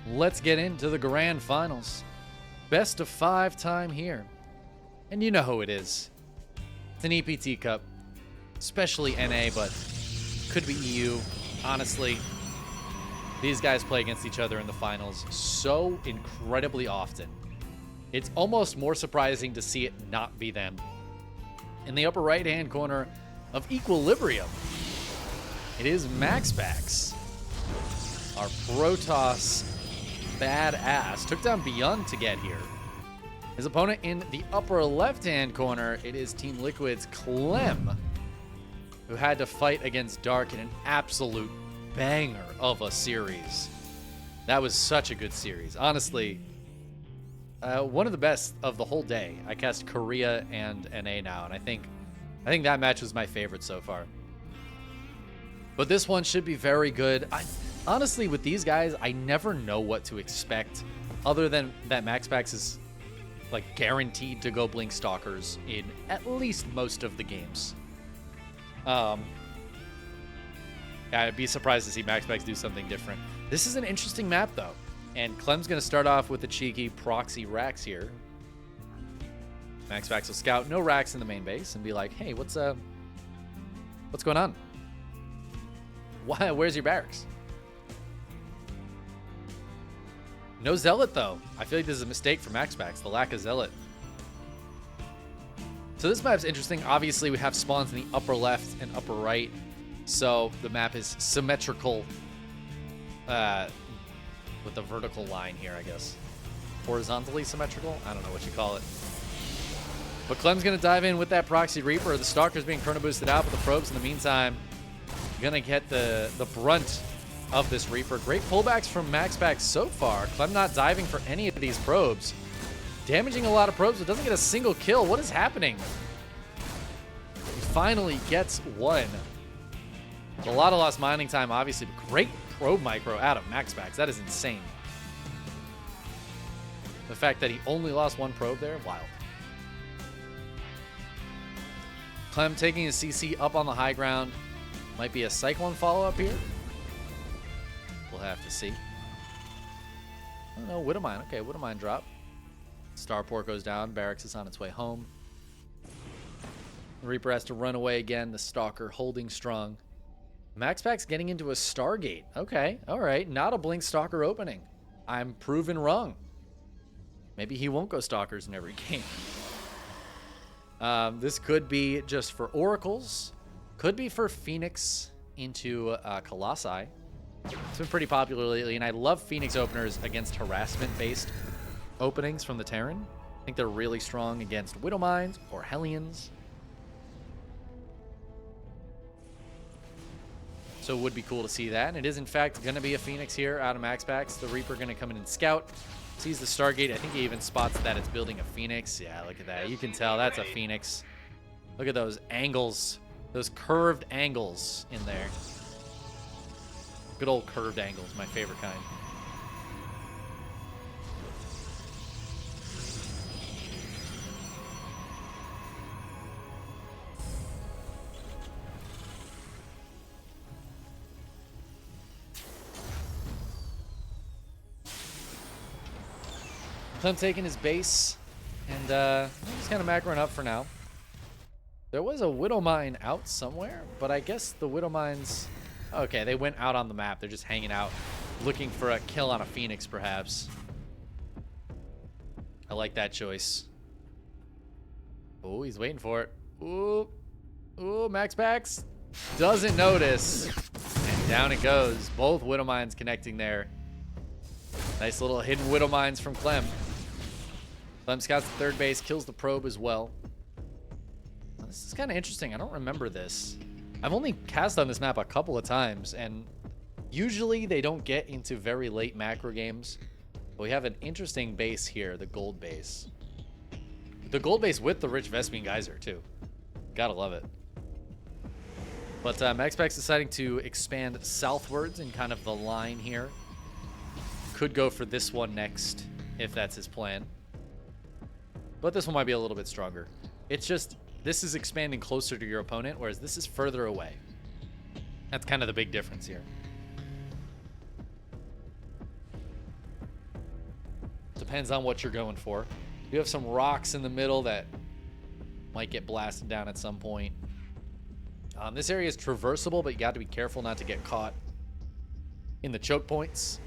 let's get into the grand finals. Best of 5 time here. And you know who it is. It's an EPT Cup, especially NA, but could be EU. Honestly, these guys play against each other in the finals so incredibly often. It's almost more surprising to see it not be them. In the upper right-hand corner of Equilibrium, it is MaxPax. Our Protoss badass took down Beyond to get here. His opponent in the upper left-hand corner, it is Team Liquid's Clem, who had to fight against Dark in an absolute banger of a series. That was such a good series. Honestly, one of the best of the whole day. I cast Korea and NA now, and I think that match was my favorite so far. But this one should be very good. Honestly, with these guys, I never know what to expect other than that MaxPax is like guaranteed to go blink stalkers in at least most of the games. I'd be surprised to see MaxPax do something different. This is an interesting map though, and Clem's gonna start off with a cheeky proxy Rax here. MaxPax will scout no Rax in the main base and be like, hey, what's going on? Why, where's your barracks? No Zealot, though. I feel like this is a mistake for MaxPax, the lack of Zealot. So this map's interesting. Obviously, we have spawns in the upper left and upper right. So the map is symmetrical with the vertical line here, I guess. Horizontally symmetrical? I don't know what you call it. But Clem's going to dive in with that Proxy Reaper. The Stalker's being chrono boosted out, but the probes in the meantime going to get the brunt of this Reaper. Great pullbacks from MaxPax so far. Clem not diving for any of these probes. Damaging a lot of probes, but doesn't get a single kill. What is happening? He finally gets one. A lot of lost mining time, obviously, but great probe micro out of MaxPax. That is insane. The fact that he only lost one probe there, wild. Clem taking his CC up on the high ground. Might be a Cyclone follow-up here. We'll have to see. Oh no, Widowmine. Okay, Widowmine drop. Starport goes down. Barracks is on its way home. The Reaper has to run away again. The Stalker holding strong. MaxPax getting into a Stargate. Okay, all right. Not a Blink Stalker opening. I'm proven wrong. Maybe he won't go Stalkers in every game. This could be just for Oracles. Could be for Phoenix into Colossi. It's been pretty popular lately, and I love Phoenix openers against harassment-based openings from the Terran. I think they're really strong against Widowmines or Hellions. So it would be cool to see that. And it is, in fact, going to be a Phoenix here out of MaxPax. The Reaper going to come in and scout. Sees the Stargate. I think he even spots that it's building a Phoenix. Yeah, look at that. You can tell that's a Phoenix. Look at those angles. Those curved angles in there. Good old curved angles, my favorite kind. Clem taking his base, and he's kind of macroing up for now. There was a Widowmine out somewhere, but I guess the Widowmines... Okay, they went out on the map. They're just hanging out, looking for a kill on a Phoenix, perhaps. I like that choice. Oh, he's waiting for it. Ooh. Ooh, MaxPax doesn't notice. And down it goes. Both Widowmines connecting there. Nice little hidden Widowmines from Clem. Clem scouts the third base, kills the probe as well. This is kind of interesting. I don't remember this. I've only cast on this map a couple of times, and usually they don't get into very late macro games. But we have an interesting base here, the gold base. The gold base with the rich Vespine Geyser, too. Gotta love it. But MaxPax deciding to expand southwards in kind of the line here. Could go for this one next, if that's his plan. But this one might be a little bit stronger. It's just... This is expanding closer to your opponent, whereas this is further away. That's kind of the big difference here. Depends on what you're going for. You have some rocks in the middle that might get blasted down at some point. This area is traversable, but you got to be careful not to get caught in the choke points.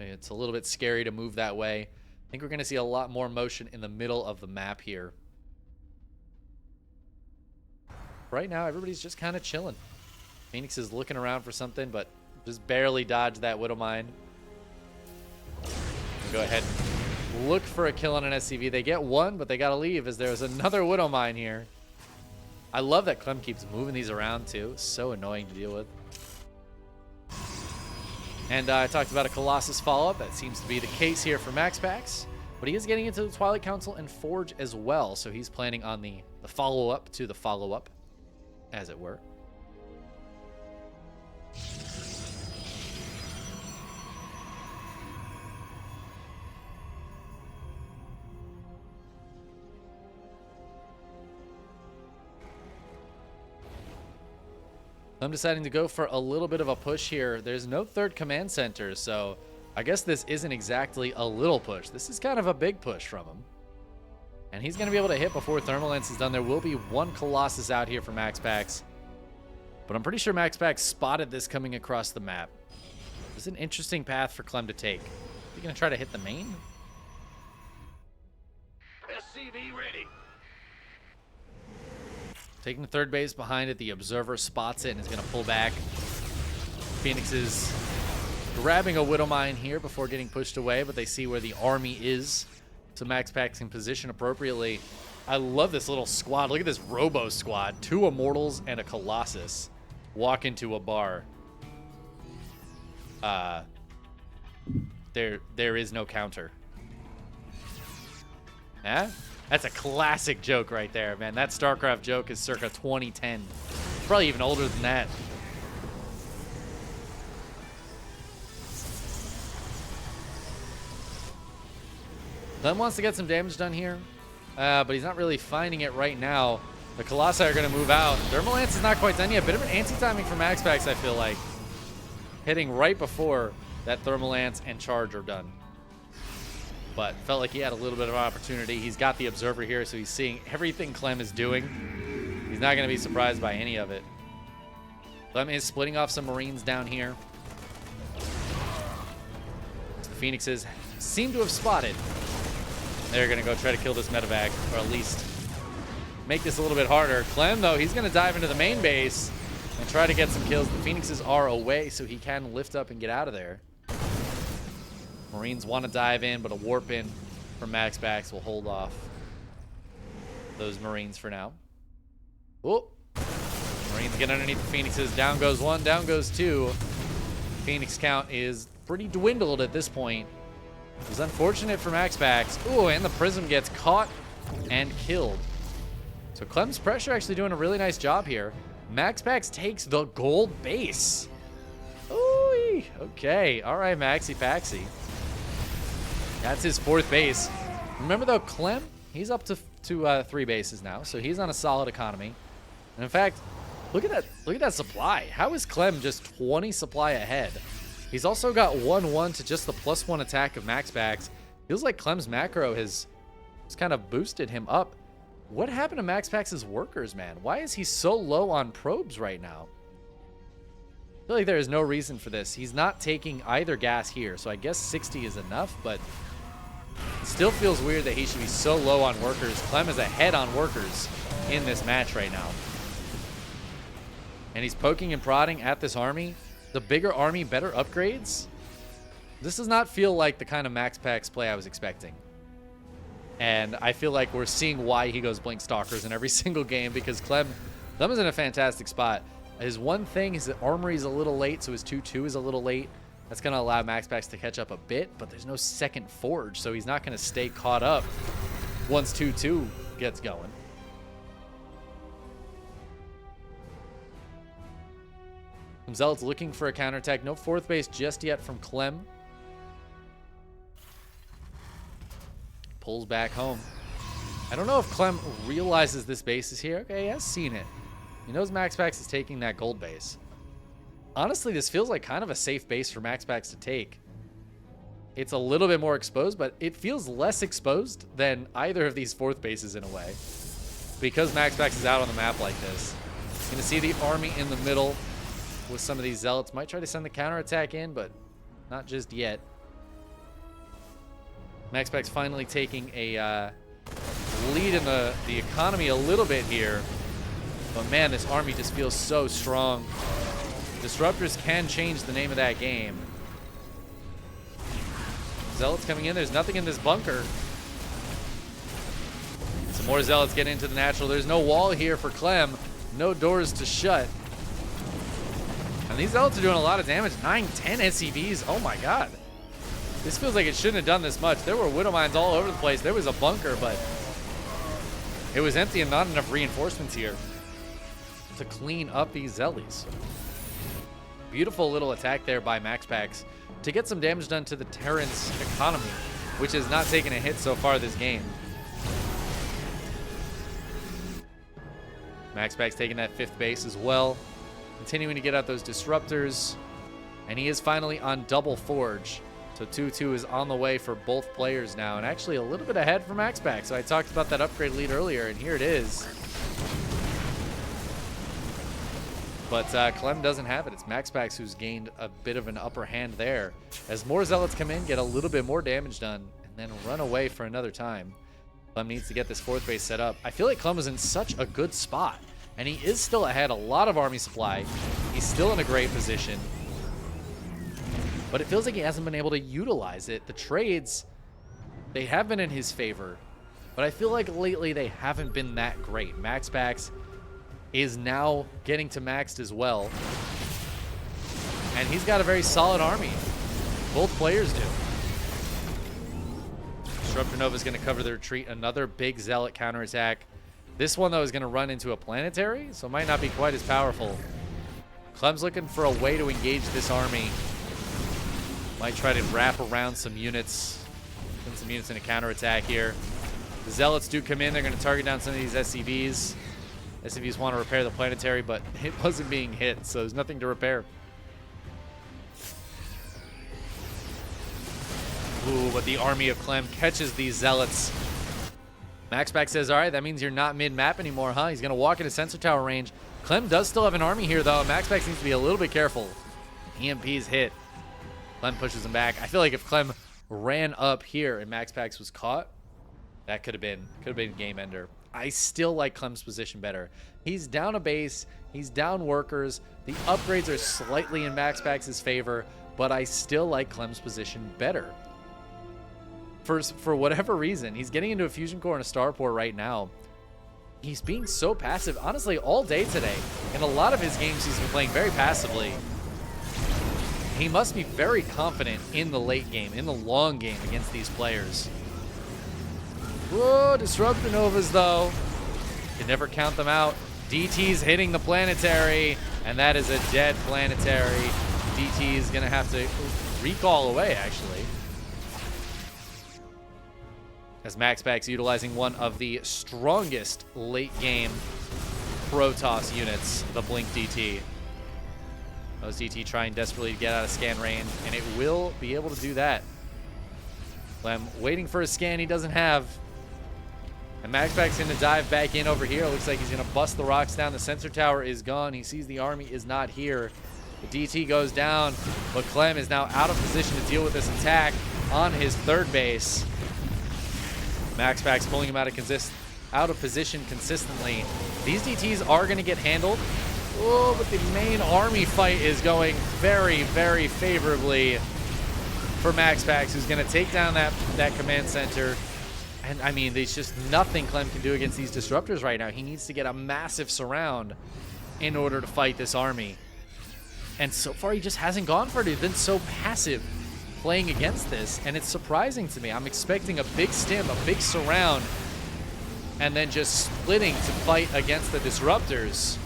It's a little bit scary to move that way. I think we're going to see a lot more motion in the middle of the map here. Right now, everybody's just kind of chilling. Phoenix is looking around for something, but just barely dodged that Widow Mine. Go ahead and look for a kill on an SCV. They get one, but they got to leave as there's another Widow Mine here. I love that Clem keeps moving these around, too. So annoying to deal with. And I talked about a Colossus follow-up. That seems to be the case here for MaxPax. But he is getting into the Twilight Council and Forge as well. So he's planning on the follow-up to the follow-up, as it were. I'm deciding to go for a little bit of a push here. There's no third command center, so I guess this isn't exactly a little push. This is kind of a big push from him. And he's going to be able to hit before Thermal Lance is done. There will be one Colossus out here for MaxPax. But I'm pretty sure MaxPax spotted this coming across the map. This is an interesting path for Clem to take. Is he going to try to hit the main? SCV ready. Taking the third base behind it, the Observer spots it and is going to pull back. Phoenix is grabbing a Widow Mine here before getting pushed away, but they see where the army is, so MaxPax can position appropriately. I love this little squad. Look at this Robo squad. 2 Immortals and a Colossus walk into a bar. There is no counter. Huh? That's a classic joke right there, man. That StarCraft joke is circa 2010. Probably even older than that. Clem wants to get some damage done here, but he's not really finding it right now. The Colossi are going to move out. Thermal Lance is not quite done yet. Bit of an anti-timing for MaxPax, I feel like. Hitting right before that Thermal Lance and charge are done. But felt like he had a little bit of an opportunity. He's got the Observer here, so he's seeing everything Clem is doing. He's not going to be surprised by any of it. Clem is splitting off some Marines down here. The Phoenixes seem to have spotted. They're going to go try to kill this medevac, or at least make this a little bit harder. Clem, though, he's going to dive into the main base and try to get some kills. The Phoenixes are away, so he can lift up and get out of there. Marines want to dive in, but a warp in from MaxPax will hold off those Marines for now. Oh, Marines get underneath the Phoenixes. Down goes 1, down goes 2. Phoenix count is pretty dwindled at this point. It was unfortunate for MaxPax. Ooh, and the Prism gets caught and killed. So Clem's Pressure actually doing a really nice job here. MaxPax takes the gold base. Ooh, okay. All right, Maxi Paxi. That's his 4th base. Remember, though, Clem, he's up to 3 bases now, so he's on a solid economy. And in fact, look at that. Look at that supply. How is Clem just 20 supply ahead? He's also got 1-1 to just the +1 attack of MaxPax. Feels like Clem's macro has kind of boosted him up. What happened to MaxPax's workers, man? Why is he so low on probes right now? I feel like there is no reason for this. He's not taking either gas here, so I guess 60 is enough, but it still feels weird that he should be so low on workers. Clem is ahead on workers in this match right now. And he's poking and prodding at this army. The bigger army, better upgrades. This does not feel like the kind of MaxPax play I was expecting. And I feel like we're seeing why he goes Blink Stalkers in every single game, because Clem is in a fantastic spot. His one thing is that Armory is a little late, so his 2-2 is a little late. That's going to allow MaxPax to catch up a bit, but there's no second Forge, so he's not going to stay caught up once 2-2 gets going. Zealot's looking for a counterattack. No 4th base just yet from Clem. Pulls back home. I don't know if Clem realizes this base is here. Okay, he has seen it. He knows MaxPax is taking that gold base. Honestly, this feels like kind of a safe base for MaxPax to take. it's a little bit more exposed, but it feels less exposed than either of these fourth bases in a way. Because MaxPax is out on the map like this. Gonna see the army in the middle with some of these zealots. Might try to send the counterattack in, but not just yet. MaxPax finally taking a lead in the economy a little bit here. But man, this army just feels so strong. Disruptors can change the name of that game. Zealots coming in. There's nothing in this bunker. Some more zealots get into the natural. There's no wall here for Clem. No doors to shut. And these zealots are doing a lot of damage. 9, 10 SCVs. Oh my god. This feels like it shouldn't have done this much. There were widow mines all over the place. There was a bunker, but it was empty and not enough reinforcements here to clean up these zealous. Beautiful little attack there by MaxPax to get some damage done to the Terran's economy, which has not taken a hit so far this game. MaxPax taking that 5th base as well, continuing to get out those disruptors, and he is finally on double forge. So 2-2 is on the way for both players now, and actually a little bit ahead for MaxPax. So I talked about that upgrade lead earlier, and here it is. But Clem doesn't have it. It's MaxPax who's gained a bit of an upper hand there. As more zealots come in, get a little bit more damage done, and then run away for another time. Clem needs to get this 4th base set up. I feel like Clem is in such a good spot, and he is still ahead a lot of army supply. He's still in a great position, but it feels like he hasn't been able to utilize it. The trades, they have been in his favor, but I feel like lately they haven't been that great. MaxPax is now getting to maxed as well, and he's got a very solid army. Both players do. Disruptor Nova is going to cover the retreat. Another big zealot counterattack. This one, though, is going to run into a planetary, so it might not be quite as powerful. Clem's looking for a way to engage this army. Might try to wrap around some units. Send some units in a counterattack here. The zealots do come in. They're going to target down some of these SCVs. SCVs want to repair the planetary, but it wasn't being hit, so there's nothing to repair. Ooh, but the army of Clem catches these zealots. MaxPax says, all right, that means you're not mid-map anymore, huh? He's going to walk into sensor tower range. Clem does still have an army here, though. MaxPax needs to be a little bit careful. EMP's hit. Clem pushes him back. I feel like if Clem ran up here and MaxPax was caught, that could have been game ender. I still like Clem's position better. He's down a base. He's down workers. The upgrades are slightly in MaxPax's favor, but I still like Clem's position better. For whatever reason, he's getting into a fusion core and a starport right now. He's being so passive, honestly, all day today. In a lot of his games, he's been playing very passively. He must be very confident in the late game, in the long game against these players. Whoa, Disruptor Novas, though. Can never count them out. DT's hitting the planetary, and that is a dead planetary. DT is going to have to recall away, actually. As MaxPax utilizing one of the strongest late-game Protoss units, the Blink DT. Those DT trying desperately to get out of scan range, and it will be able to do that. Clem waiting for a scan he doesn't have. And MaxPax's going to dive back in over here. Looks like he's going to bust the rocks down. The sensor tower is gone. He sees the army is not here. The DT goes down, but Clem is now out of position to deal with this attack on his 3rd base. MaxPax pulling him out of position consistently. These DTs are going to get handled. Oh, but the main army fight is going very, very favorably for MaxPax, who's going to take down that command center. And, I mean, there's just nothing Clem can do against these disruptors right now. He needs to get a massive surround in order to fight this army. And so far, he just hasn't gone for it. He's been so passive playing against this, and it's surprising to me. I'm expecting a big stim, a big surround, and then just splitting to fight against the disruptors.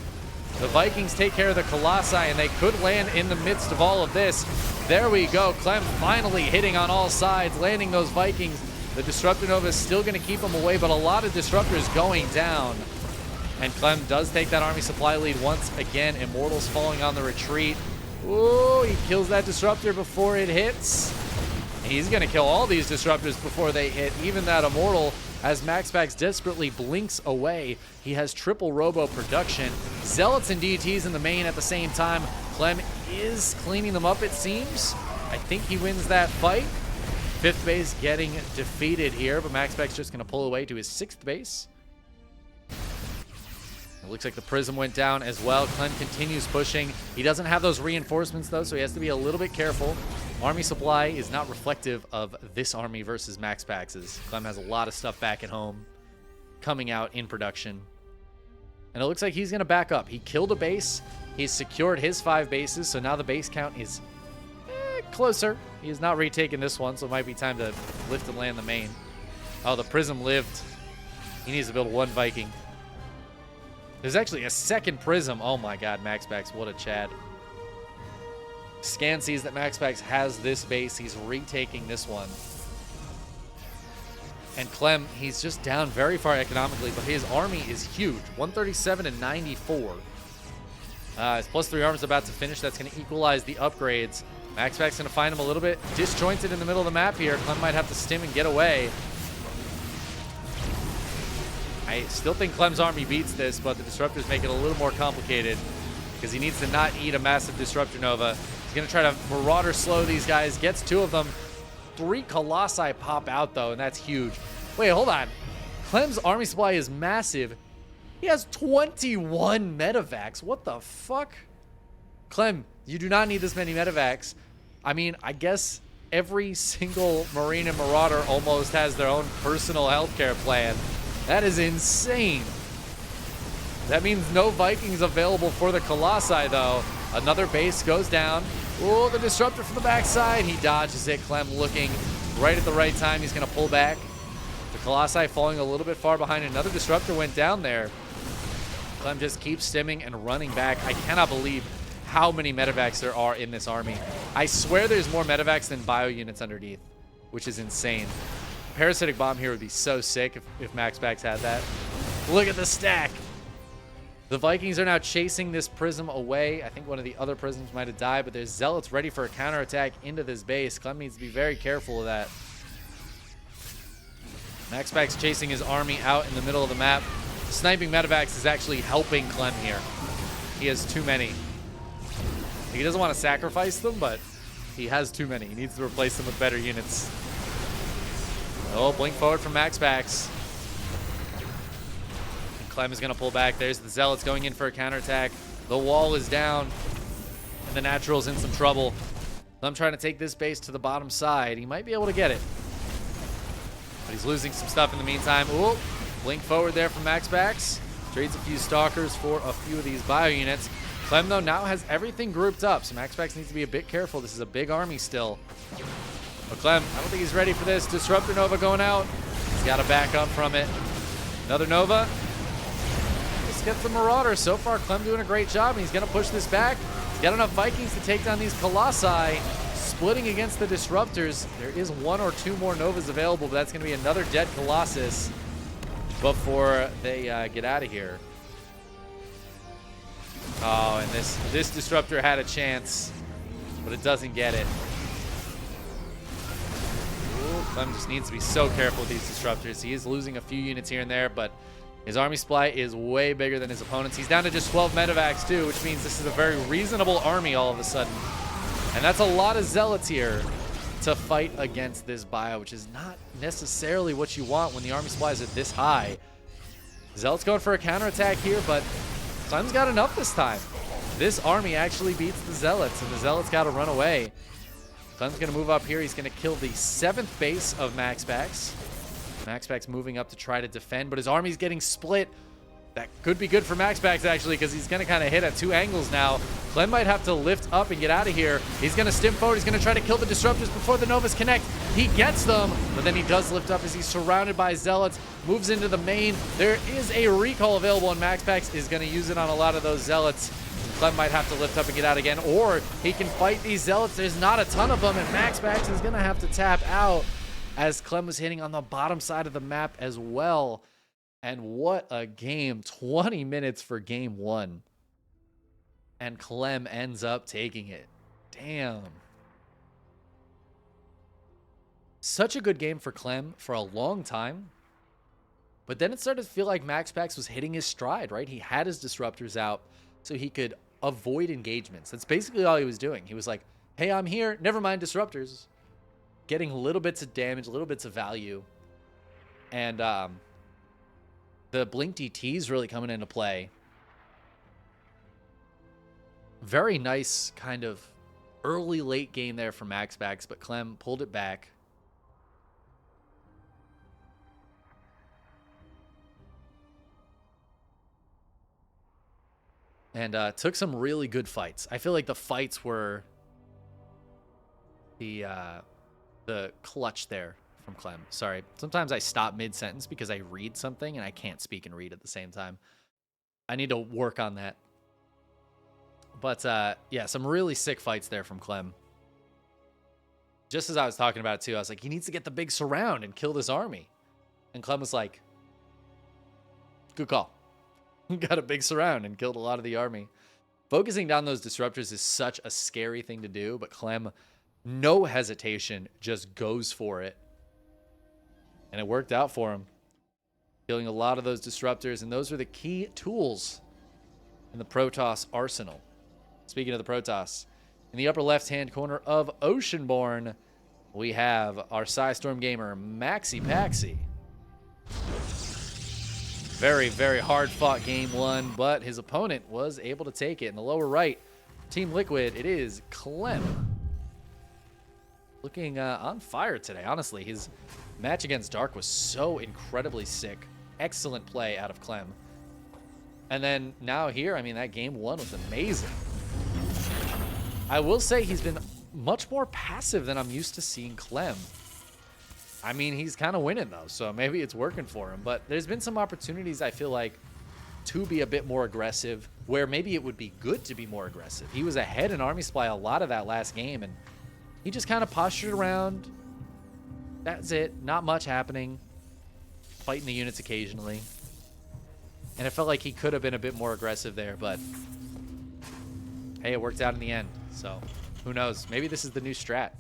The Vikings take care of the Colossi, and they could land in the midst of all of this. There we go. Clem finally hitting on all sides, landing those Vikings. The Disruptor Nova is still going to keep them away, but a lot of disruptors going down. And Clem does take that army supply lead once again. Immortals falling on the retreat. Ooh, he kills that disruptor before it hits. And he's going to kill all these disruptors before they hit even that immortal, as MaxPax desperately blinks away. He has triple robo production. Zealots and DTs in the main at the same time. Clem is cleaning them up, it seems. I think he wins that fight. 5th base getting defeated here, but MaxPax just going to pull away to his 6th base. It looks like the Prism went down as well. Clem continues pushing. He doesn't have those reinforcements, though, so he has to be a little bit careful. Army supply is not reflective of this army versus MaxPax's. Clem has a lot of stuff back at home coming out in production. And it looks like he's going to back up. He killed a base. He's secured his 5 bases, so now the base count is closer. He has not retaken this one, so it might be time to lift and land the main. Oh, the Prism lived. He needs to build 1 Viking. There's actually a 2nd Prism. Oh my god, MaxPax, what a Chad. Scan sees that MaxPax has this base. He's retaking this one. And Clem, he's just down very far economically, but his army is huge. 137 and 94. His +3 armor's about to finish. That's going to equalize the upgrades. MaxPax going to find him a little bit disjointed in the middle of the map here. Clem might have to stim and get away. I still think Clem's army beats this, but the disruptors make it a little more complicated because he needs to not eat a massive disruptor nova. He's going to try to marauder slow these guys. Gets 2 of them. 3 Colossi pop out, though, and that's huge. Wait, hold on. Clem's army supply is massive. He has 21 medevacs. What the fuck? Clem, you do not need this many medevacs. I mean, I guess every single Marine and Marauder almost has their own personal healthcare plan. That is insane. That means no Vikings available for the Colossi, though. Another base goes down. Oh, the disruptor from the backside. He dodges it. Clem looking right at the right time. He's going to pull back. The Colossi falling a little bit far behind. Another disruptor went down there. Clem just keeps stimming and running back. I cannot believe how many medevacs there are in this army. I swear there's more medevacs than bio units underneath, which is insane. Parasitic Bomb here would be so sick if MaxPax had that. Look at the stack. The Vikings are now chasing this Prism away. I think one of the other Prisms might have died, but there's Zealots ready for a counterattack into this base. Clem needs to be very careful of that. MaxPax chasing his army out in the middle of the map. Sniping medevacs is actually helping Clem here. He has too many. He doesn't want to sacrifice them, but he has too many. He needs to replace them with better units. Oh, blink forward from MaxPax. And Clem is going to pull back. There's the Zealots going in for a counterattack. The wall is down. And the Natural's in some trouble. Clem trying to take this base to the bottom side. He might be able to get it. But he's losing some stuff in the meantime. Ooh, blink forward there from MaxPax. Trades a few Stalkers for a few of these bio units. Clem, though, now has everything grouped up, so MaxPax needs to be a bit careful. This is a big army still. But Clem, I don't think he's ready for this. Disruptor Nova going out. He's got to back up from it. Another Nova. Just gets the Marauder. So far, Clem doing a great job, and he's going to push this back. He's got enough Vikings to take down these Colossi. Splitting against the Disruptors. There is 1 or 2 more Novas available, but that's going to be another dead Colossus before they get out of here. Oh, and this Disruptor had a chance, but it doesn't get it. Clem just needs to be so careful with these Disruptors. He is losing a few units here and there, but his army supply is way bigger than his opponents. He's down to just 12 medevacs, too, which means this is a very reasonable army all of a sudden. And that's a lot of Zealots here to fight against this bio, which is not necessarily what you want when the army supplies are this high. Zealots going for a counterattack here, but Clem's got enough this time. This army actually beats the Zealots, and the Zealots got to run away. Clem's going to move up here. He's going to kill the 7th base of MaxPax. MaxPax moving up to try to defend, but his army's getting split. That could be good for MaxPax, actually, because he's going to kind of hit at 2 angles now. Clem might have to lift up and get out of here. He's going to stim forward. He's going to try to kill the Disruptors before the Novas connect. He gets them, but then he does lift up as he's surrounded by Zealots. Moves into the main. There is a recall available, and MaxPax is going to use it on a lot of those Zealots. Clem might have to lift up and get out again, or he can fight these Zealots. There's not a ton of them, and MaxPax is going to have to tap out as Clem was hitting on the bottom side of the map as well. And what a game. 20 minutes for game 1. And Clem ends up taking it. Damn. Such a good game for Clem for a long time. But then it started to feel like MaxPax was hitting his stride, right? He had his disruptors out so he could avoid engagements. That's basically all he was doing. He was like, hey, I'm here. Never mind disruptors. Getting little bits of damage, little bits of value. And the Blink DT is really coming into play. Very nice kind of early, late game there for MaxPax, but Clem pulled it back. And took some really good fights. I feel like the fights were the clutch there from Clem. Sorry. Sometimes I stop mid-sentence because I read something and I can't speak and read at the same time. I need to work on that. But, yeah, some really sick fights there from Clem. Just as I was talking about it, too, I was like, he needs to get the big surround and kill this army. And Clem was like, good call. Got a big surround and killed a lot of the army. Focusing down those disruptors is such a scary thing to do, but Clem, no hesitation, just goes for it. And it worked out for him. Killing a lot of those disruptors, and those are the key tools in the Protoss arsenal. Speaking of the Protoss, in the upper left-hand corner of Oceanborn, we have our Psystorm gamer, MaxPax. Very, very hard-fought game one, but his opponent was able to take it. In the lower right, Team Liquid, it is Clem. Looking on fire today, honestly. His match against Dark was so incredibly sick. Excellent play out of Clem. And then now here, I mean, that game one was amazing. I will say he's been much more passive than I'm used to seeing Clem. I mean, he's kind of winning, though, so maybe it's working for him. But there's been some opportunities, I feel like, to be a bit more aggressive, where maybe it would be good to be more aggressive. He was ahead in Army Supply a lot of that last game, and he just kind of postured around. That's it. Not much happening. Fighting the units occasionally. And it felt like he could have been a bit more aggressive there, but hey, it worked out in the end. So who knows? Maybe this is the new strat.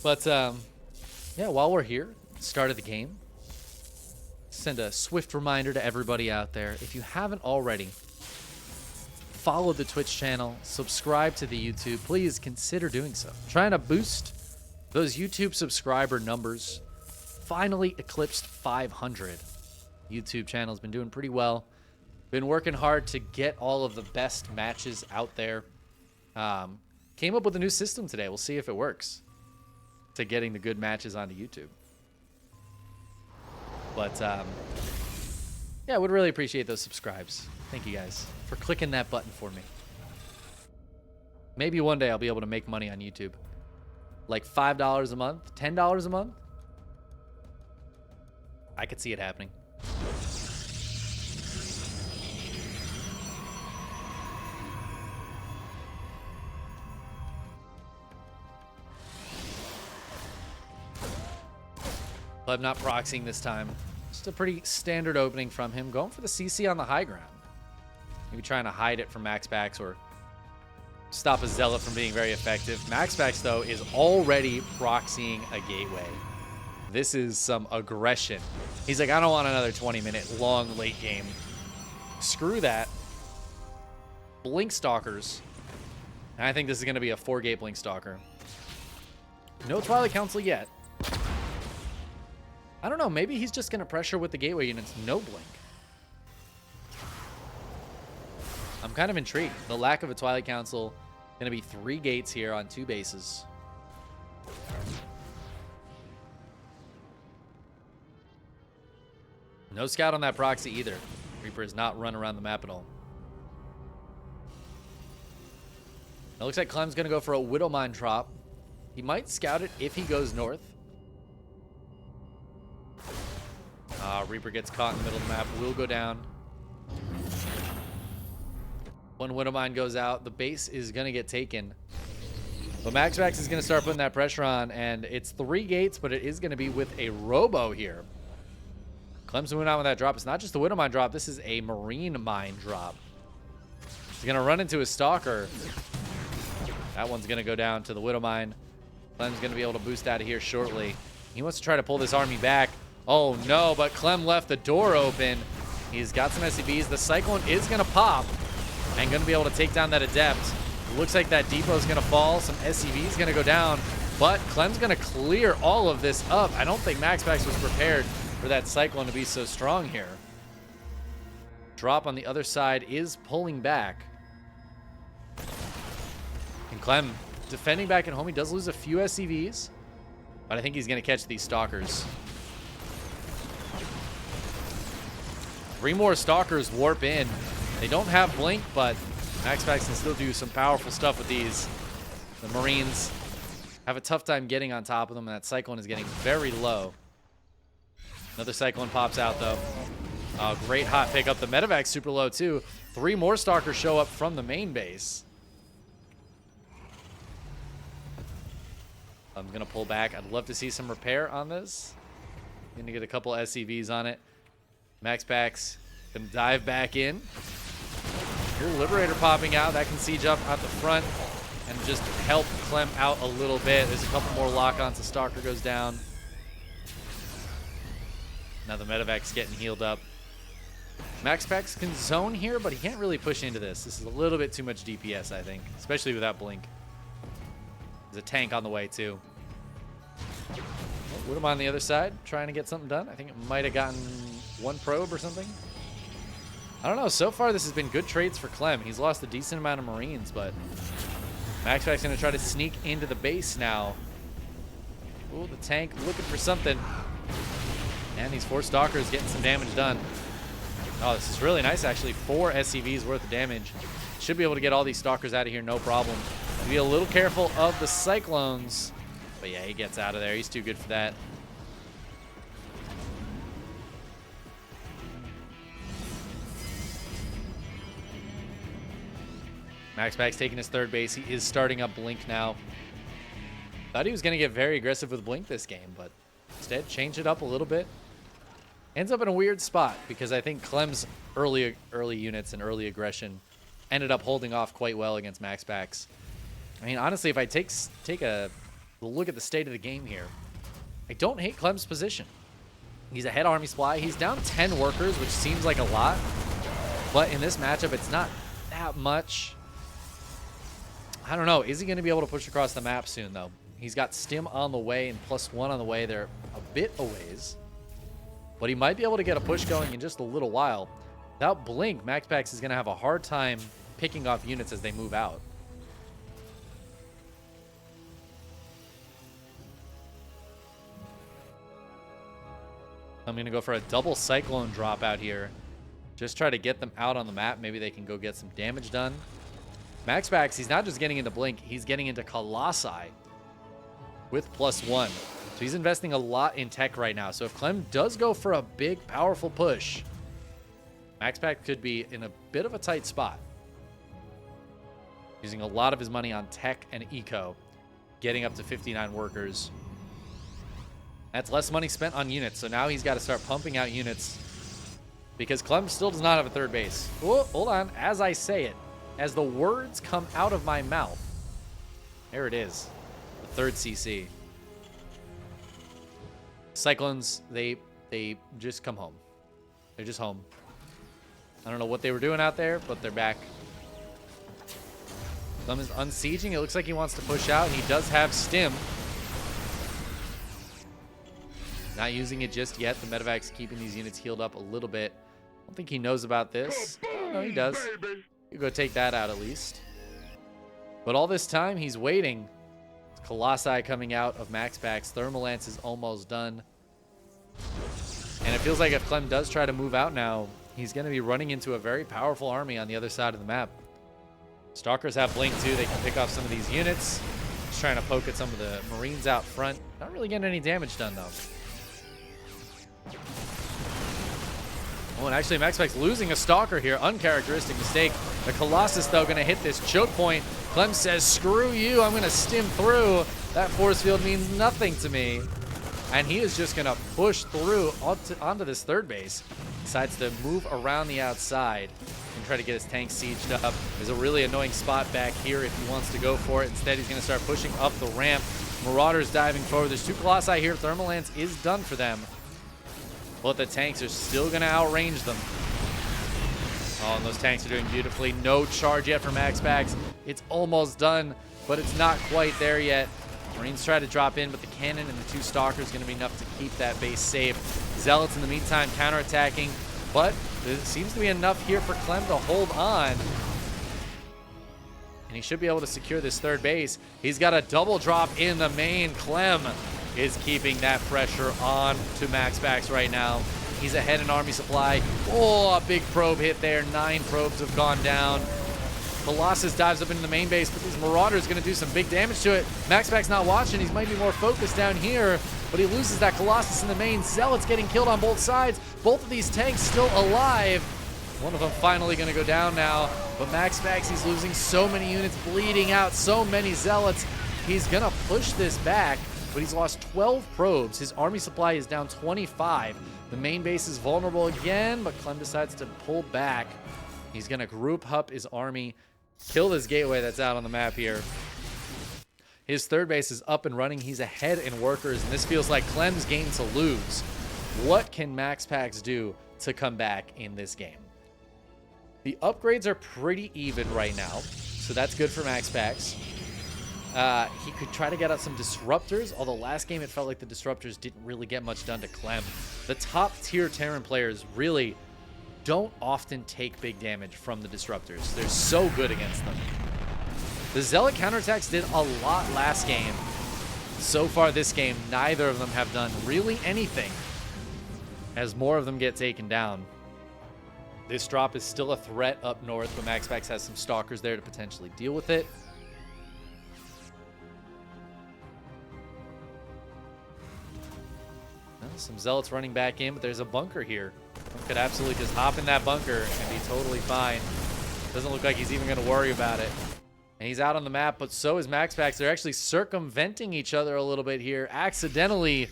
But yeah, while we're here, start of the game, send a swift reminder to everybody out there. If you haven't already, follow the Twitch channel, subscribe to the YouTube. Please consider doing so. Trying to boost those YouTube subscriber numbers. Finally eclipsed 500. YouTube channel's been doing pretty well. Been working hard to get all of the best matches out there. Came up with a new system today. We'll see if it works. To getting the good matches onto YouTube. But yeah, I would really appreciate those subscribes. Thank you guys for clicking that button for me. Maybe one day I'll be able to make money on YouTube. Like $5 a month, $10 a month. I could see it happening. But I'm not proxying this time. Just a pretty standard opening from him. Going for the CC on the high ground. Maybe trying to hide it from MaxPax or stop a Zealot from being very effective. MaxPax, though, is already proxying a gateway. This is some aggression. He's like, I don't want another 20-minute long late game. Screw that. Blink Stalkers. And I think this is going to be a 4-gate Blink Stalker. No Twilight Council yet. I don't know. Maybe he's just going to pressure with the gateway units. No blink. I'm kind of intrigued. The lack of a Twilight Council. Going to be 3 gates here on 2 bases. No scout on that proxy either. Reaper has not run around the map at all. It looks like Clem's going to go for a Widowmine drop. He might scout it if he goes north. Reaper gets caught in the middle of the map. Will go down. One Widowmine goes out. The base is going to get taken. But MaxPax is going to start putting that pressure on. And it's 3 gates, but it is going to be with a Robo here. Clem's moving on with that drop. It's not just the Widowmine drop. This is a Marine Mine drop. He's going to run into his Stalker. That one's going to go down to the Widowmine. Clem's going to be able to boost out of here shortly. He wants to try to pull this army back. Oh, no, but Clem left the door open. He's got some SCVs. The Cyclone is going to pop and going to be able to take down that Adept. Looks like that Depot is going to fall. Some SCV is going to go down, but Clem's going to clear all of this up. I don't think MaxPax was prepared for that Cyclone to be so strong here. Drop on the other side is pulling back. And Clem defending back at home. He does lose a few SCVs, but I think he's going to catch these Stalkers. 3 more Stalkers warp in. They don't have Blink, but MaxPax can still do some powerful stuff with these. The Marines have a tough time getting on top of them, and that Cyclone is getting very low. Another Cyclone pops out, though. Great hot pickup. The Medevac's super low, too. 3 more Stalkers show up from the main base. I'm going to pull back. I'd love to see some repair on this. Going to get a couple SCVs on it. MaxPax going to dive back in. Your Liberator popping out. That can siege up out the front and just help Clem out a little bit. There's a couple more lock-ons. The Stalker goes down. Now the Medevac's getting healed up. MaxPax can zone here, but he can't really push into this. This is a little bit too much DPS, I think, especially without Blink. There's a tank on the way, too. Oh, Widowmine on the other side, trying to get something done. I think it might have gotten 1 probe or something. I don't know. So far, this has been good trades for Clem. He's lost a decent amount of Marines, but MaxPax's going to try to sneak into the base now. Ooh, the tank looking for something. And these 4 Stalkers getting some damage done. Oh, this is really nice, actually. 4 SCVs worth of damage. Should be able to get all these Stalkers out of here, no problem. Be a little careful of the Cyclones. But yeah, he gets out of there. He's too good for that. MaxPax taking his 3rd base. He is starting up Blink now. Thought he was going to get very aggressive with Blink this game, but instead change it up a little bit. Ends up in a weird spot because I think Clem's early units and early aggression ended up holding off quite well against MaxPax. I mean, honestly, if I take a look at the state of the game here, I don't hate Clem's position. He's ahead army supply. He's down 10 workers, which seems like a lot, but in this matchup, it's not that much. I don't know. Is he going to be able to push across the map soon, though? He's got Stim on the way and +1 on the way. They're a bit a ways, but he might be able to get a push going in just a little while. Without Blink, MaxPax is going to have a hard time picking off units as they move out. I'm going to go for a double Cyclone drop out here. Just try to get them out on the map. Maybe they can go get some damage done. MaxPax, he's not just getting into Blink. He's getting into Colossi with +1. So he's investing a lot in tech right now. So if Clem does go for a big, powerful push, MaxPax could be in a bit of a tight spot. Using a lot of his money on tech and eco, getting up to 59 workers. That's less money spent on units, so now he's got to start pumping out units because Clem still does not have a 3rd base. Oh, hold on. As I say it, as the words come out of my mouth, there it is, the 3rd CC. Cyclones, they just come home. They're just home. I don't know what they were doing out there, but they're back. Clem is unsieging. It looks like he wants to push out, and he does have Stim. Not using it just yet. The Medevac's keeping these units healed up a little bit. I don't think he knows about this. No, he does. You go take that out at least. But all this time, he's waiting. Colossi coming out of MaxPax. Thermal Lance is almost done. And it feels like if Clem does try to move out now, he's going to be running into a very powerful army on the other side of the map. Stalkers have Blink too. They can pick off some of these units. Just trying to poke at some of the Marines out front. Not really getting any damage done though. Oh, and actually MaxPax losing a Stalker here. Uncharacteristic mistake. The Colossus, though, going to hit this choke point. Clem says, screw you. I'm going to stim through. That force field means nothing to me. And he is just going to push through onto this 3rd base. Decides to move around the outside. and try to get his tank sieged up. There's a really annoying spot back here if he wants to go for it. Instead, he's going to start pushing up the ramp. Marauders diving forward. There's 2 Colossi here. Thermal Lance is done for them. But the tanks are still going to outrange them. Oh, and those tanks are doing beautifully. No charge yet for MaxPax. It's almost done, but it's not quite there yet. Marines try to drop in, but the cannon and the 2 Stalkers are going to be enough to keep that base safe. Zealots in the meantime counterattacking, but there seems to be enough here for Clem to hold on. And he should be able to secure this 3rd base. He's got a double drop in the main. Clem is keeping that pressure on to MaxPax right now. He's ahead in army supply. Oh, a big probe hit there. 9 probes have gone down. Colossus dives up into the main base, but these Marauders going to do some big damage to it. MaxPax not watching. He might be more focused down here, but he loses that Colossus in the main. Zealots getting killed on both sides. Both of these tanks still alive. One of them finally going to go down now, but MaxPax, he's losing so many units, bleeding out so many Zealots. He's going to push this back, but he's lost 12 probes. His army supply is down 25. The main base is vulnerable again, but Clem decides to pull back. He's going to group up his army, kill this gateway that's out on the map here. His 3rd base is up and running. He's ahead in workers, and this feels like Clem's game to lose. What can MaxPax do to come back in this game? The upgrades are pretty even right now, so that's good for MaxPax. He could try to get out some disruptors, although last game it felt like the disruptors didn't really get much done to Clem. The top tier Terran players really don't often take big damage from the disruptors. They're so good against them. The Zealot counterattacks did a lot last game. So far this game, neither of them have done really anything, as more of them get taken down. This drop is still a threat up north, but MaxPax has some Stalkers there to potentially deal with it. Some Zealots running back in, but there's a bunker here. One could absolutely just hop in that bunker and be totally fine. Doesn't look like he's even going to worry about it. And he's out on the map, but so is MaxPax. They're actually circumventing each other a little bit here, accidentally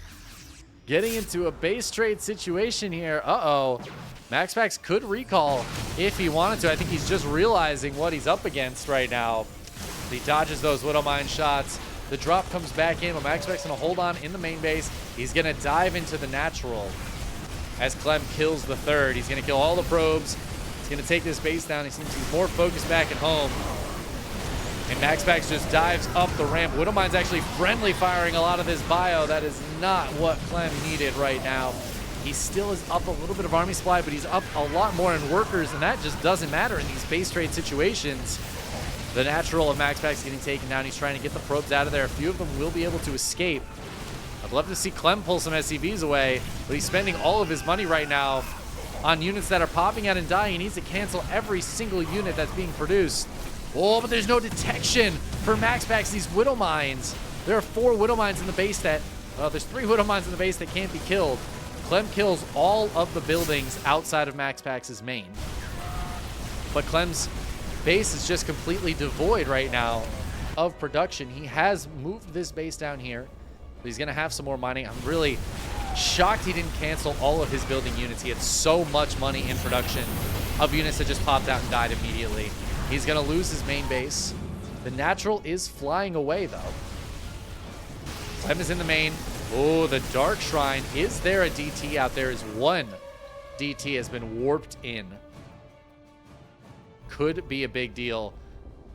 getting into a base trade situation here. Uh-oh. MaxPax could recall if he wanted to. I think he's just realizing what he's up against right now. He dodges those Widow Mine shots. The drop comes back in, but MaxPax going to hold on in the main base. He's going to dive into the natural as Clem kills the 3rd. He's going to kill all the probes. He's going to take this base down. He seems he's more focused back at home. And MaxPax just dives up the ramp. Widow Mine's actually friendly firing a lot of this bio. That is not what Clem needed right now. He still is up a little bit of army supply, but he's up a lot more in workers, and that just doesn't matter in these base trade situations. The natural of MaxPax getting taken down. He's trying to get the probes out of there. A few of them will be able to escape. I'd love to see Clem pull some SCVs away, but he's spending all of his money right now on units that are popping out and dying. He needs to cancel every single unit that's being produced. Oh, but there's no detection for MaxPax. These Widow Mines. There are 4 Widow Mines in the base that... there's 3 Widow Mines in the base that can't be killed. Clem kills all of the buildings outside of MaxPax's main. But Clem's base is just completely devoid right now of production. He has moved this base down here, but he's going to have some more mining. I'm really shocked he didn't cancel all of his building units. He had so much money in production of units that just popped out and died immediately. He's going to lose his main base. The natural is flying away, though. Clem is in the main. Oh, the Dark Shrine. Is there a DT out there? Is one DT has been warped in. Could be a big deal.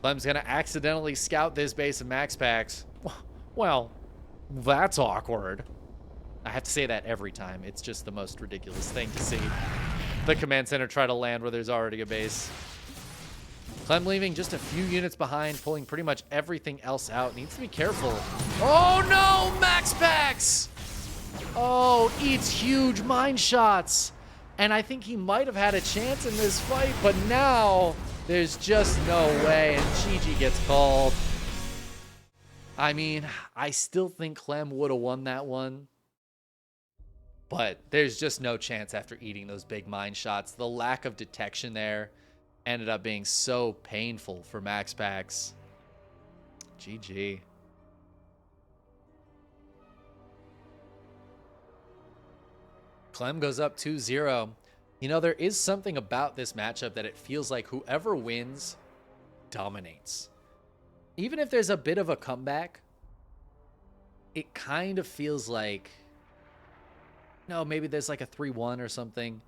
Clem's going to accidentally scout this base of MaxPax. Well, that's awkward. I have to say that every time. It's just the most ridiculous thing to see. The command center try to land where there's already a base. Clem leaving just a few units behind, pulling pretty much everything else out. Needs to be careful. Oh no, MaxPax! Oh, eats huge mine shots. And I think he might have had a chance in this fight, but now there's just no way, and GG gets called. I mean, I still think Clem would have won that one, but there's just no chance after eating those big mine shots. The lack of detection there ended up being so painful for MaxPax. GG. Clem goes up 2-0. You know, there is something about this matchup that it feels like whoever wins dominates. Even if there's a bit of a comeback, it kind of feels like, no, maybe there's like a 3-1 or something.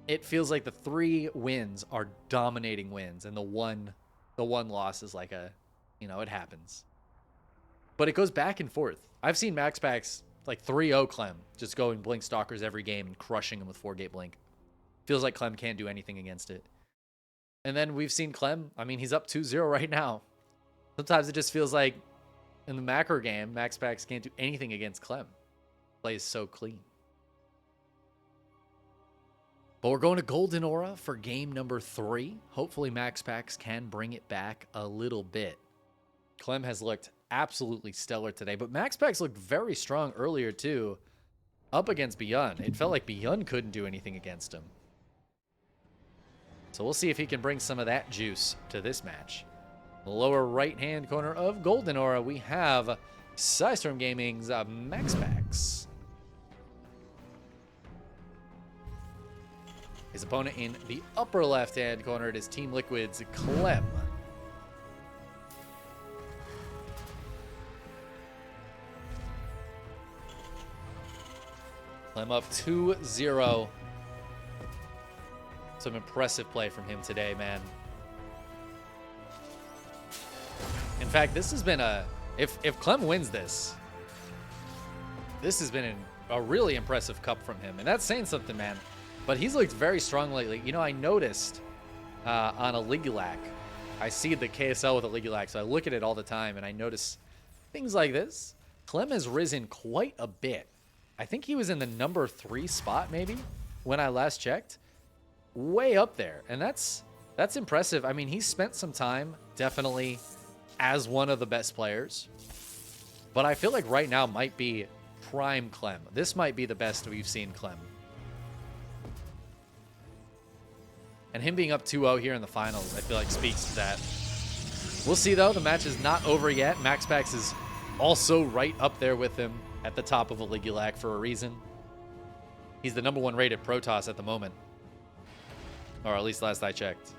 It feels like the 3 wins are dominating wins, and the one loss is like a, you know, it happens. But it goes back and forth. I've seen MaxPax like 3-0 Clem, just going Blink Stalkers every game and crushing him with 4-gate Blink. Feels like Clem can't do anything against it. And then we've seen Clem, I mean, he's up 2-0 right now. Sometimes it just feels like in the macro game, MaxPax can't do anything against Clem. Plays so clean. But we're going to Golden Aura for game number 3. Hopefully MaxPax can bring it back a little bit. Clem has looked absolutely stellar today, but MaxPax looked very strong earlier too, up against Beyond. It felt like Beyond couldn't do anything against him. So we'll see if he can bring some of that juice to this match. The lower right-hand corner of Golden Aura, we have System Gaming's MaxPax. His opponent in the upper left-hand corner, it is Team Liquid's Clem. Clem up 2-0. Some impressive play from him today, man. In fact, this has been a... If Clem wins this has been a really impressive cup from him. And that's saying something, man. But he's looked very strong lately. You know, I noticed on a Ligulac, I see the KSL with a Ligulac, so I look at it all the time, and I notice things like this. Clem has risen quite a bit. I think he was in the number 3 spot, maybe, when I last checked. Way up there. And that's impressive. I mean, he's spent some time, definitely, as one of the best players. But I feel like right now might be prime Clem. This might be the best we've seen Clem. And him being up 2-0 here in the finals, I feel like speaks to that. We'll see, though. The match is not over yet. MaxPax is also right up there with him at the top of a Ligulac for a reason. He's the #1 rated Protoss at the moment. Or at least last I checked.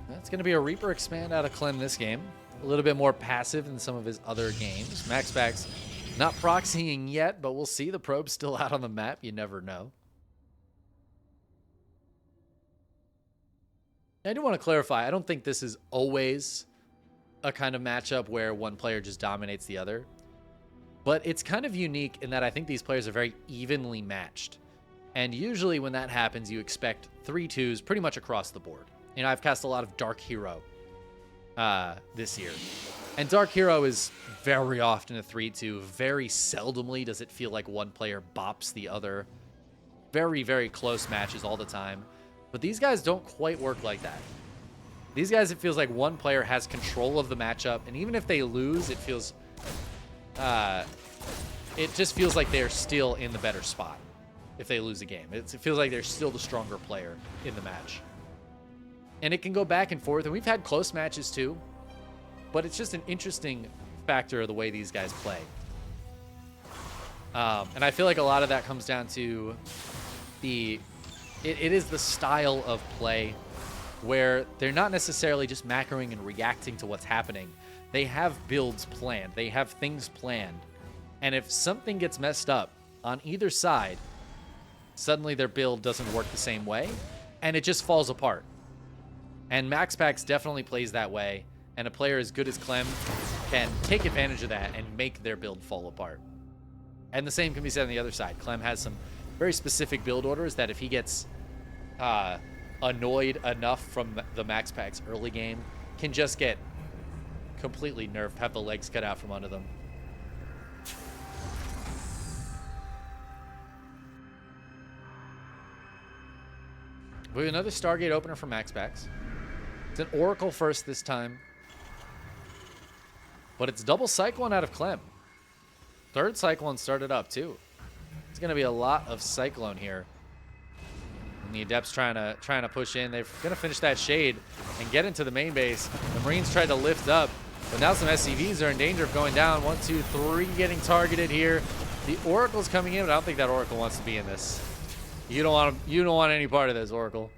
That's going to be a Reaper expand out of Clem this game. A little bit more passive than some of his other games. MaxPax not proxying yet, but we'll see. The probe's still out on the map. You never know. I do want to clarify, I don't think this is always a kind of matchup where one player just dominates the other. But it's kind of unique in that I think these players are very evenly matched. And usually when that happens, you expect 3-2s pretty much across the board. You know, I've cast a lot of Dark Hero this year. And Dark Hero is very often a 3-2. Very seldomly does it feel like one player bops the other. Very, very close matches all the time. But these guys don't quite work like that. These guys, it feels like one player has control of the matchup, and even if they lose, it feels... it just feels like they're still in the better spot if they lose a game. It feels like they're still the stronger player in the match. And it can go back and forth, and we've had close matches too, but it's just an interesting factor of the way these guys play. And I feel like a lot of that comes down to the... It is the style of play where they're not necessarily just macroing and reacting to what's happening. They have builds planned. They have things planned. And if something gets messed up on either side, suddenly their build doesn't work the same way, and it just falls apart. And MaxPax definitely plays that way, and a player as good as Clem can take advantage of that and make their build fall apart. And the same can be said on the other side. Clem has some very specific build orders that if he gets annoyed enough from the MaxPax early game, can just get completely nerfed, have the legs cut out from under them. We have another Stargate opener for MaxPax. It's an Oracle first this time. But it's double Cyclone out of Clem. Third Cyclone started up too. It's going to be a lot of Cyclone here. The Adepts trying to push in. They're gonna finish that shade and get into the main base. The Marines tried to lift up, but now some SCVs are in danger of going down. 1, 2, 3 getting targeted here. The Oracle's coming in, but I don't think that Oracle wants to be in this. You don't want any part of this, Oracle.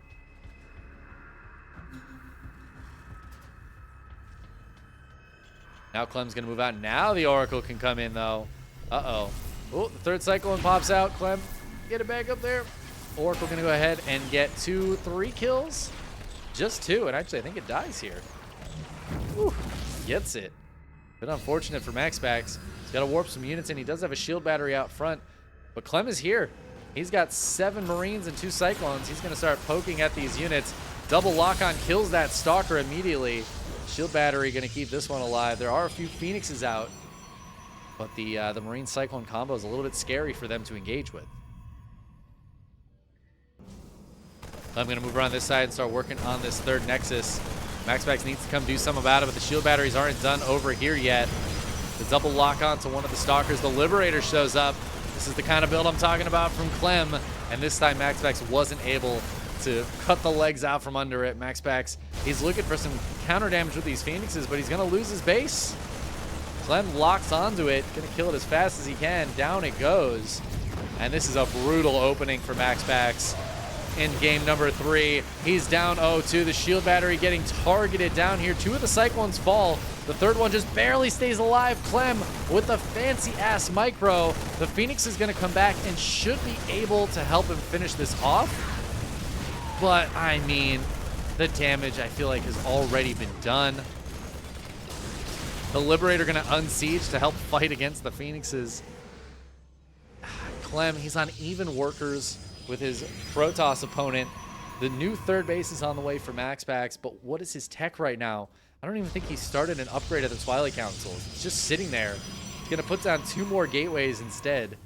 Now Clem's gonna move out. Now the Oracle can come in though. Uh-oh. Oh, the third Cyclone pops out. Clem, get it back up there. Oracle gonna go ahead and get 2, 3 kills. Just 2, and actually I think it dies here. Whew, gets it. Bit unfortunate for MaxPax. He's got to warp some units in. He does have a shield battery out front, but Clem is here. He's got 7 Marines and 2 Cyclones. He's gonna start poking at these units. Double lock-on kills that Stalker immediately. Shield battery gonna keep this one alive. There are a few Phoenixes out, but the Marine Cyclone combo is a little bit scary for them to engage with. I'm going to move around this side and start working on this third Nexus. MaxPax needs to come do something about it, but the shield batteries aren't done over here yet. The double lock on to one of the Stalkers. The Liberator shows up. This is the kind of build I'm talking about from Clem. And this time MaxPax wasn't able to cut the legs out from under it. MaxPax, he's looking for some counter damage with these Phoenixes, but he's going to lose his base. Clem locks onto it. Going to kill it as fast as he can. Down it goes. And this is a brutal opening for MaxPax. In game number 3, he's down 0-2. The shield battery getting targeted down here. 2 of the Cyclones fall. The third one just barely stays alive. Clem with the fancy-ass micro. The Phoenix is going to come back and should be able to help him finish this off. But, I mean, the damage, I feel like, has already been done. The Liberator going to unsiege to help fight against the Phoenixes. Clem, he's on even workers with his Protoss opponent. The new third base is on the way for MaxPax, but what is his tech right now? I don't even think he started an upgrade at the Twilight Council. It's just sitting there. He's going to put down 2 more gateways instead.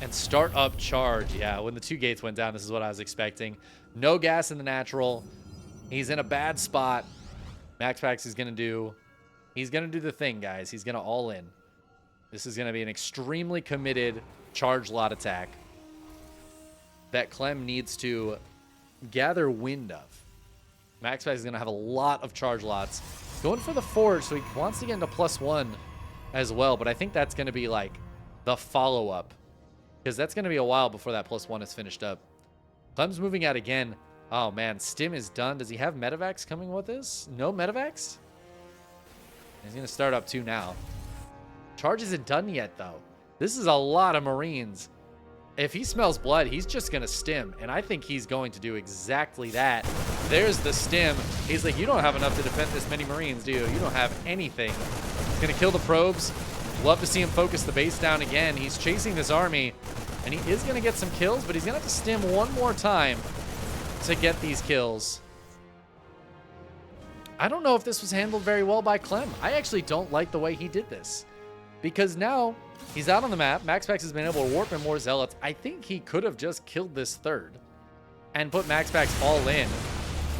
And start up charge. Yeah, when the 2 gates went down, this is what I was expecting. No gas in the natural. He's in a bad spot. MaxPax is going to do... He's going to do the thing, guys. He's going to all in. This is going to be an extremely committed charge lot attack that Clem needs to gather wind of. MaxPax is going to have a lot of charge lots. Going for the Forge, so he wants to get into +1 as well, but I think that's going to be like the follow-up, because that's going to be a while before that +1 is finished up. Clem's moving out again. Oh man, Stim is done. Does he have Medivacs coming with this? No Medivacs? He's going to start up 2 now. Charge isn't done yet, though. This is a lot of Marines. If he smells blood, he's just going to stim, and I think he's going to do exactly that. There's the stim. He's like, you don't have enough to defend this many Marines, do you? You don't have anything. He's going to kill the probes. Love to see him focus the base down again. He's chasing this army, and he is going to get some kills, but he's going to have to stim one more time to get these kills. I don't know if this was handled very well by Clem. I actually don't like the way he did this, because now he's out on the map. MaxPax has been able to warp in more Zealots. I think he could have just killed this third and put MaxPax all in.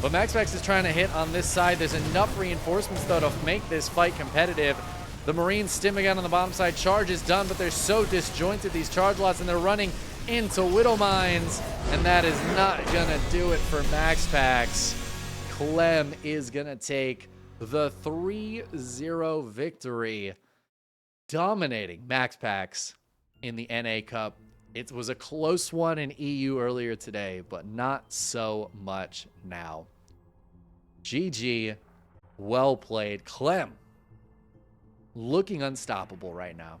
But MaxPax is trying to hit on this side. There's enough reinforcements, though, to make this fight competitive. The Marines stim again on the bottom side. Charge is done, but they're so disjointed, these charge lots, and they're running into Widow Mines. And that is not going to do it for MaxPax. Clem is going to take the 3-0 victory, dominating MaxPax in the NA Cup. It was a close one in EU earlier today, but not so much now. GG. Well played. Clem looking unstoppable right now.